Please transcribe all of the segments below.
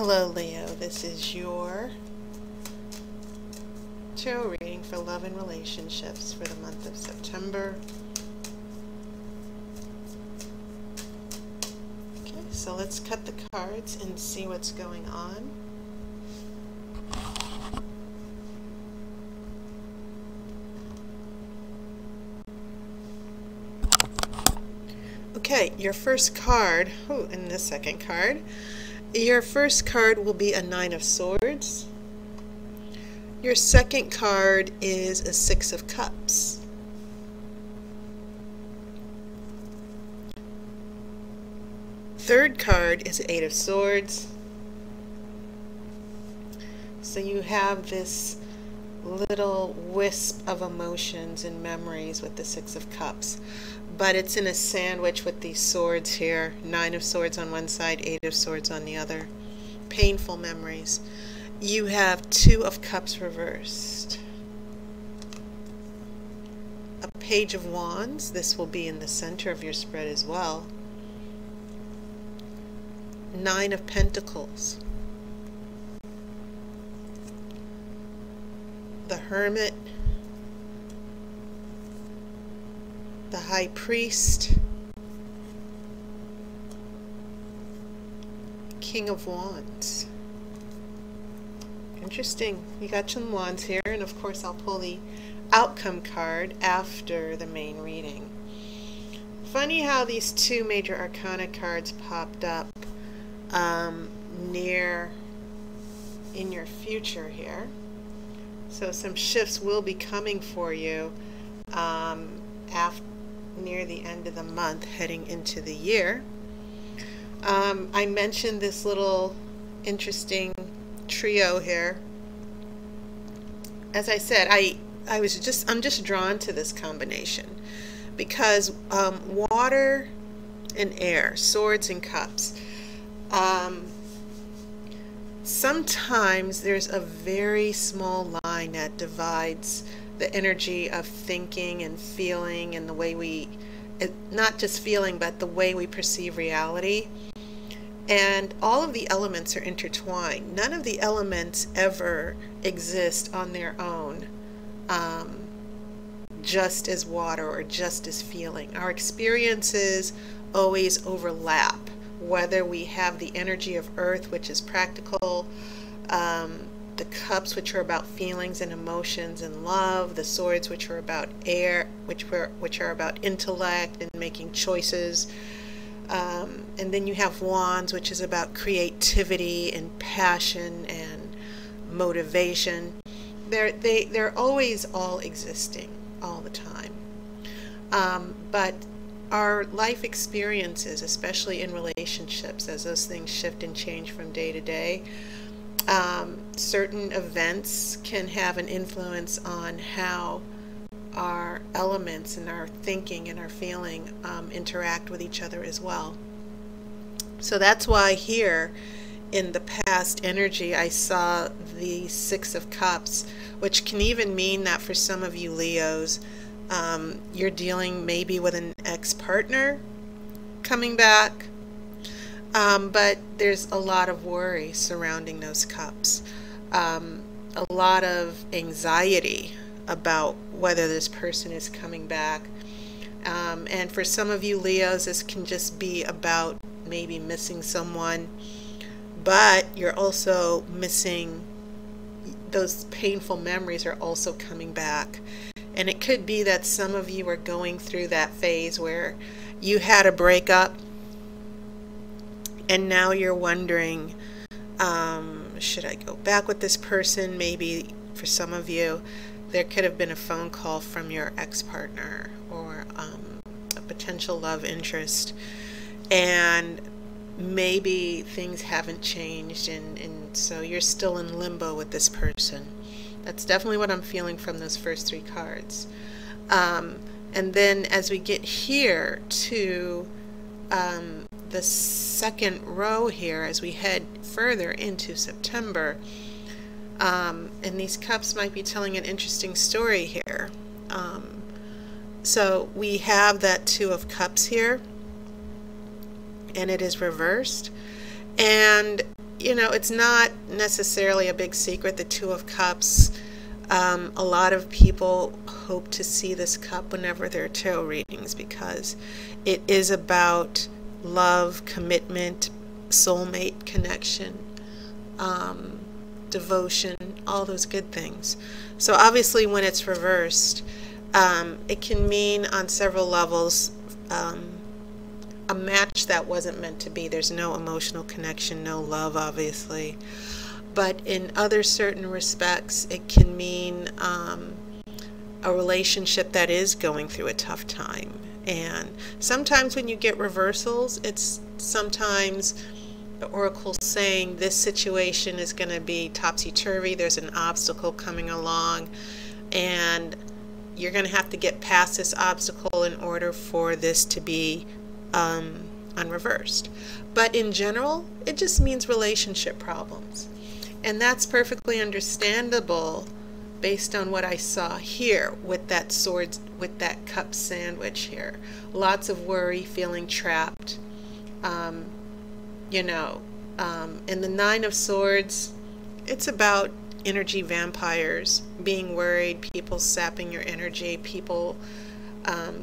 Hello Leo, this is your tarot reading for love and relationships for the month of September. Okay, so let's cut the cards and see what's going on. Okay, your first card, and the second card. Your first card will be a Nine of Swords. Your second card is a Six of Cups. Third card is Eight of Swords. So you have this little wisp of emotions and memories with the Six of Cups, but it's in a sandwich with these swords here. Nine of Swords on one side, Eight of Swords on the other. Painful memories. You have Two of Cups reversed. A Page of Wands. This will be in the center of your spread as well. Nine of Pentacles. The Hermit, the High Priest, King of Wands. Interesting. You got some wands here, and of course I'll pull the outcome card after the main reading. Funny how these two major arcana cards popped up near in your future here. So some shifts will be coming for you near the end of the month, heading into the year. I mentioned this little interesting trio here. As I said, I'm just drawn to this combination because water and air, swords and cups. Sometimes there's a very small line that divides the energy of thinking and feeling and the way not just feeling, but the way we perceive reality. And all of the elements are intertwined. None of the elements ever exist on their own, just as water or just as feeling. Our experiences always overlap. Whether we have the energy of earth, which is practical, the cups, which are about feelings and emotions and love, the swords, which are about air, which are about intellect and making choices, and then you have wands, which is about creativity and passion and motivation. They're always all existing all the time, but our life experiences, especially in relationships, as those things shift and change from day to day, certain events can have an influence on how our elements and our thinking and our feeling interact with each other as well. So that's why here in the past energy I saw the Six of Cups, which can even mean that for some of you Leos, you're dealing maybe with an ex-partner coming back, but there's a lot of worry surrounding those cups, a lot of anxiety about whether this person is coming back, and for some of you Leos, this can just be about maybe missing someone, but you're also missing, those painful memories are also coming back. And it could be that some of you are going through that phase where you had a breakup and now you're wondering, should I go back with this person? Maybe for some of you, there could have been a phone call from your ex-partner or a potential love interest, and maybe things haven't changed, and so you're still in limbo with this person. That's definitely what I'm feeling from those first three cards. And then as we get here to the second row here, as we head further into September, and these cups might be telling an interesting story here. So we have that Two of Cups here, and it is reversed. And you know, it's not necessarily a big secret, the Two of Cups. A lot of people hope to see this cup whenever there are tarot readings because it is about love, commitment, soulmate connection, devotion, all those good things. So obviously when it's reversed, it can mean on several levels a match that wasn't meant to be. There's no emotional connection, no love, obviously. But in other certain respects, it can mean a relationship that is going through a tough time. And sometimes when you get reversals, it's sometimes the oracle saying this situation is going to be topsy-turvy, there's an obstacle coming along, and you're going to have to get past this obstacle in order for this to be unreversed. But in general, it just means relationship problems. And that's perfectly understandable based on what I saw here with that sword, with that cup sandwich here. Lots of worry, feeling trapped. You know, in the Nine of Swords, it's about energy vampires, being worried, people sapping your energy, people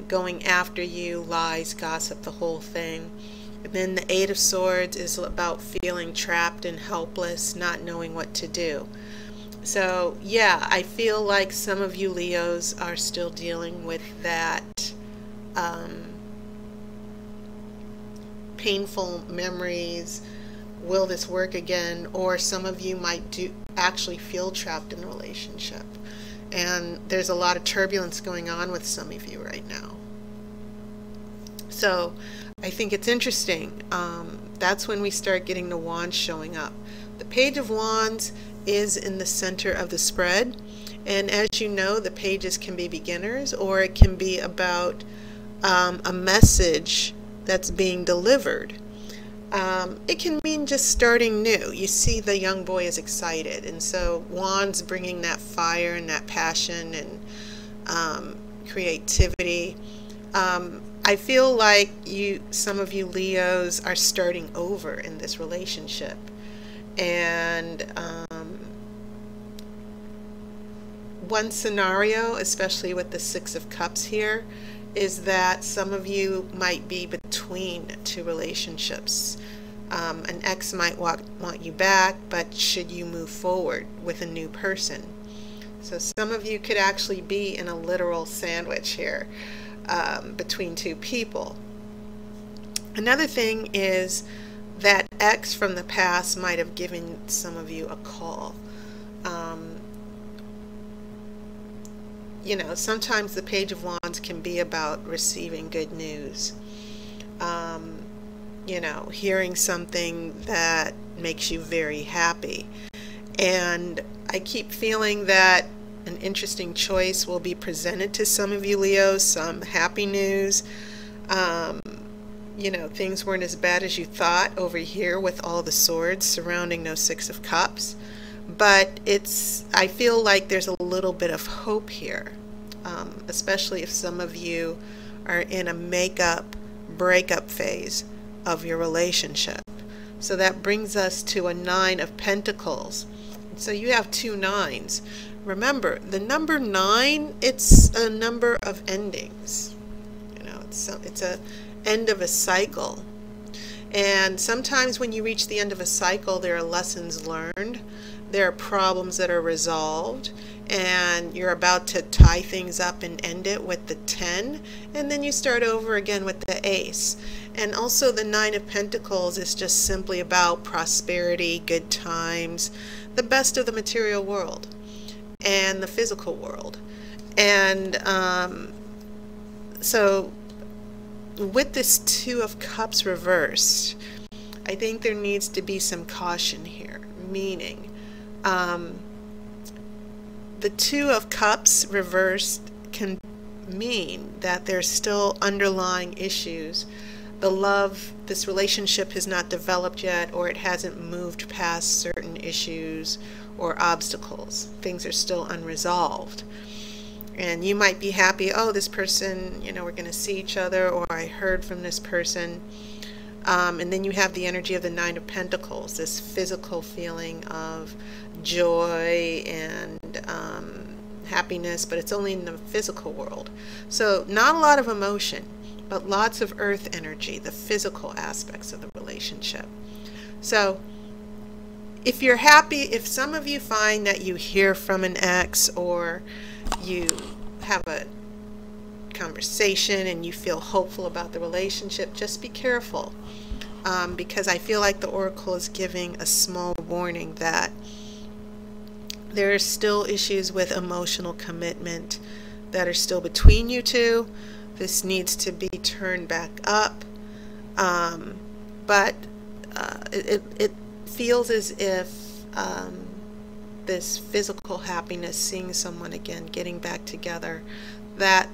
going after you, lies, gossip, the whole thing. And then the Eight of Swords is about feeling trapped and helpless, not knowing what to do. So yeah, I feel like some of you Leos are still dealing with that painful memories. Will this work again? Or some of you might actually feel trapped in a relationship. And there's a lot of turbulence going on with some of you right now. So I think it's interesting. That's when we start getting the wands showing up. The Page of Wands is in the center of the spread. And as you know, the pages can be beginners, or it can be about a message that's being delivered. It can mean just starting new. You see the young boy is excited, and so wands bringing that fire and that passion and creativity. I feel like some of you Leos are starting over in this relationship, and one scenario, especially with the Six of Cups here, is that some of you might be between two relationships. An ex might want you back, but should you move forward with a new person? So some of you could actually be in a literal sandwich here between two people. Another thing is that ex from the past might have given some of you a call. You know, sometimes the Page of Wands can be about receiving good news. You know, hearing something that makes you very happy. And I keep feeling that an interesting choice will be presented to some of you Leos, some happy news. You know, things weren't as bad as you thought over here with all the swords surrounding those Six of Cups. But I feel like there's a little bit of hope here, especially if some of you are in a breakup phase of your relationship. So that brings us to a Nine of Pentacles. So you have two nines. Remember, the number 9, it's a number of endings. You know, it's a end of a cycle. And sometimes when you reach the end of a cycle, there are lessons learned. There are problems that are resolved, and you're about to tie things up and end it with the 10, and then you start over again with the Ace. And also the Nine of Pentacles is just simply about prosperity, good times, the best of the material world and the physical world. And so with this Two of Cups reversed, I think there needs to be some caution here, meaning the Two of Cups reversed can mean that there's still underlying issues. The love, this relationship has not developed yet, or it hasn't moved past certain issues or obstacles. Things are still unresolved. And you might be happy, oh, this person, you know, we're going to see each other, or I heard from this person. And then you have the energy of the Nine of Pentacles, this physical feeling of joy and happiness, but it's only in the physical world. So not a lot of emotion, but lots of earth energy, the physical aspects of the relationship. So if you're happy, if some of you find that you hear from an ex, or you have a conversation and you feel hopeful about the relationship, just be careful, because I feel like the oracle is giving a small warning that there are still issues with emotional commitment that are still between you two. This needs to be turned back up, but it feels as if this physical happiness, seeing someone again, getting back together, that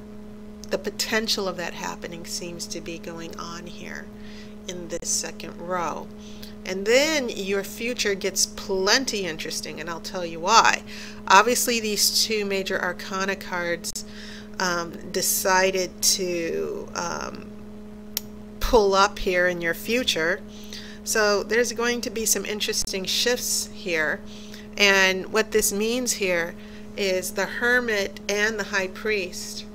the potential of that happening seems to be going on here in this second row. And then your future gets plenty interesting, and I'll tell you why. Obviously, these two major arcana cards decided to pull up here in your future. So there's going to be some interesting shifts here. And what this means here is the Hermit and the High Priest.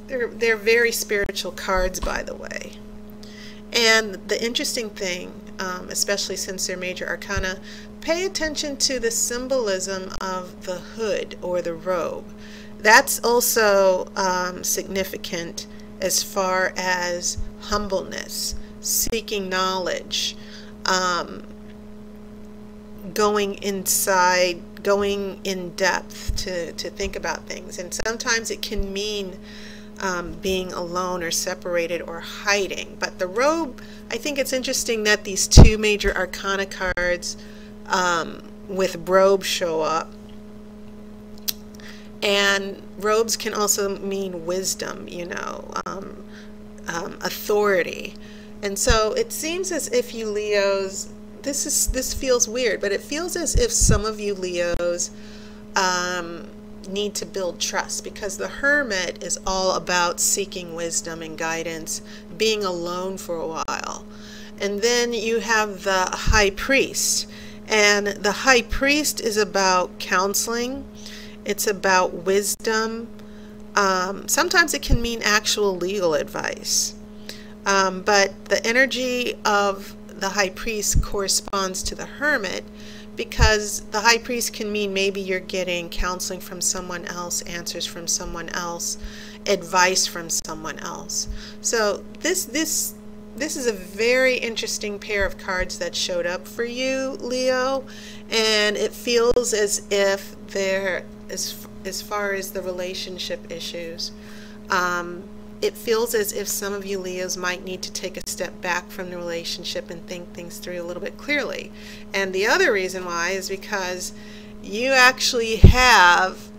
They're very spiritual cards, by the way. And the interesting thing, especially since they're major arcana, pay attention to the symbolism of the hood or the robe. That's also significant as far as humbleness, seeking knowledge, going inside, going in depth to think about things. And sometimes it can mean being alone or separated or hiding. But the robe, I think it's interesting that these two major arcana cards with robe show up. And robes can also mean wisdom, you know, authority. And so it seems as if you Leos, this feels weird, but it feels as if some of you Leos need to build trust, because the Hermit is all about seeking wisdom and guidance, being alone for a while. And then you have the High Priest, and the High Priest is about counseling. It's about wisdom. Sometimes it can mean actual legal advice. But the energy of the High Priest corresponds to the Hermit, because the High Priest can mean maybe you're getting counseling from someone else, answers from someone else, advice from someone else. So this is a very interesting pair of cards that showed up for you, Leo, and it feels as if they're, as far as the relationship issues, it feels as if some of you Leos might need to take a step back from the relationship and think things through a little bit clearly. And the other reason why is because you actually have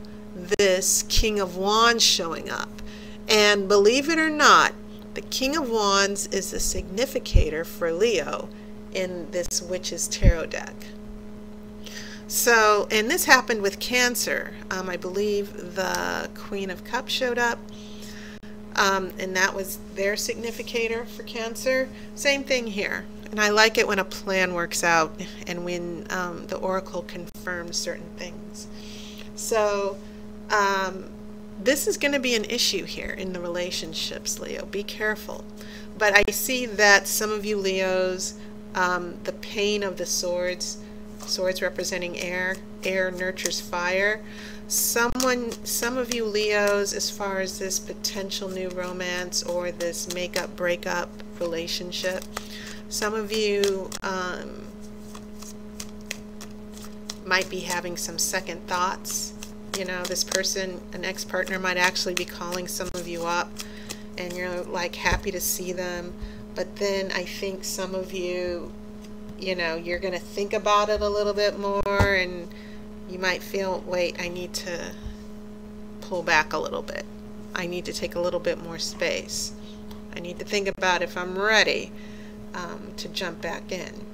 this King of Wands showing up. And believe it or not, the King of Wands is the significator for Leo in this Witch's Tarot deck. So, and this happened with Cancer. I believe the Queen of Cups showed up. And that was their significator for Cancer. Same thing here. And I like it when a plan works out and when the oracle confirms certain things. So this is going to be an issue here in the relationships, Leo. Be careful. But I see that some of you Leos, the pain of the swords representing air nurtures fire. Some of you Leos, as far as this potential new romance or this breakup relationship, some of you might be having some second thoughts. You know, this person, an ex-partner, might actually be calling some of you up, and you're like happy to see them. But then I think some of you, you know, you're going to think about it a little bit more, and you might feel, wait, I need to pull back a little bit. I need to take a little bit more space. I need to think about if I'm ready to jump back in.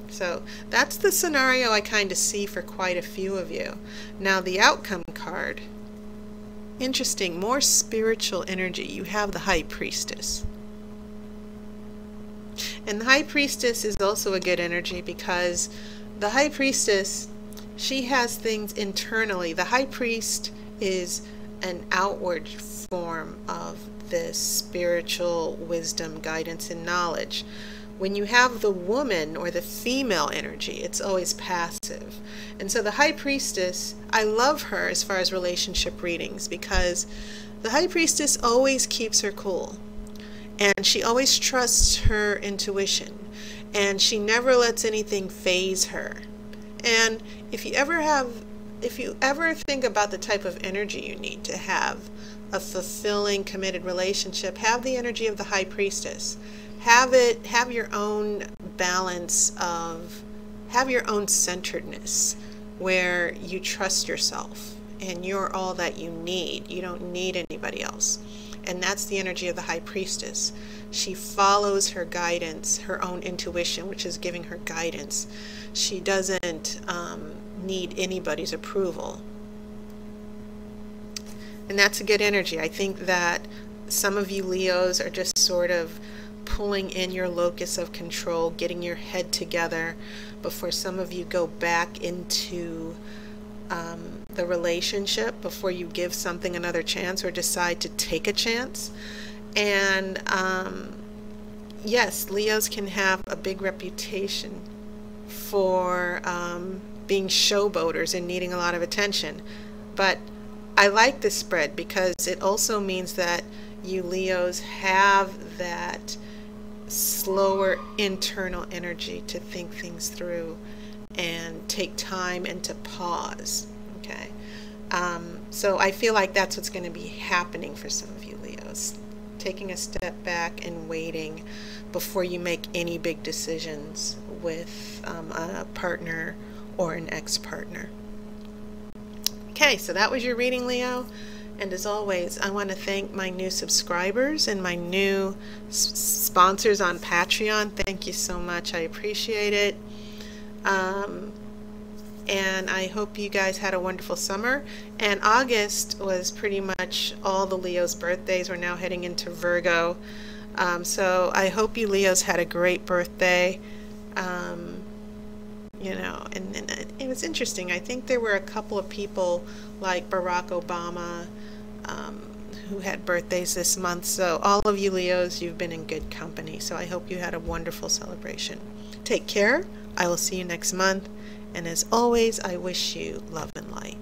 So that's the scenario I kind of see for quite a few of you. Now the outcome card, interesting, more spiritual energy. You have the High Priestess. And the High Priestess is also a good energy because the High Priestess, she has things internally. The High Priest is an outward form of this spiritual wisdom, guidance, and knowledge. When you have the woman or the female energy, it's always passive. And so the High Priestess, I love her as far as relationship readings because the High Priestess always keeps her cool. And she always trusts her intuition. And she never lets anything faze her. And if you ever think about the type of energy you need to have a fulfilling, committed relationship, have the energy of the High Priestess. Have your own balance have your own centeredness where you trust yourself and you're all that you need. You don't need anybody else. And that's the energy of the High Priestess. She follows her guidance, her own intuition, which is giving her guidance. She doesn't need anybody's approval. And that's a good energy. I think that some of you Leos are just sort of pulling in your locus of control, getting your head together before some of you go back into the relationship, before you give something another chance or decide to take a chance. And yes, Leos can have a big reputation for being showboaters and needing a lot of attention. But I like this spread because it also means that you Leos have that slower internal energy to think things through and take time and to pause. Okay, so I feel like that's what's going to be happening for some of you Leos, taking a step back and waiting before you make any big decisions with a partner or an ex-partner. Okay, so that was your reading, Leo. And as always, I want to thank my new subscribers and my new sponsors on Patreon. Thank you so much. I appreciate it. And I hope you guys had a wonderful summer. And August was pretty much all the Leos' birthdays. We're now heading into Virgo. So I hope you Leos had a great birthday. You know, and it was interesting. I think there were a couple of people like Barack Obama who had birthdays this month. So all of you Leos, you've been in good company. So I hope you had a wonderful celebration. Take care. I will see you next month. And as always, I wish you love and light.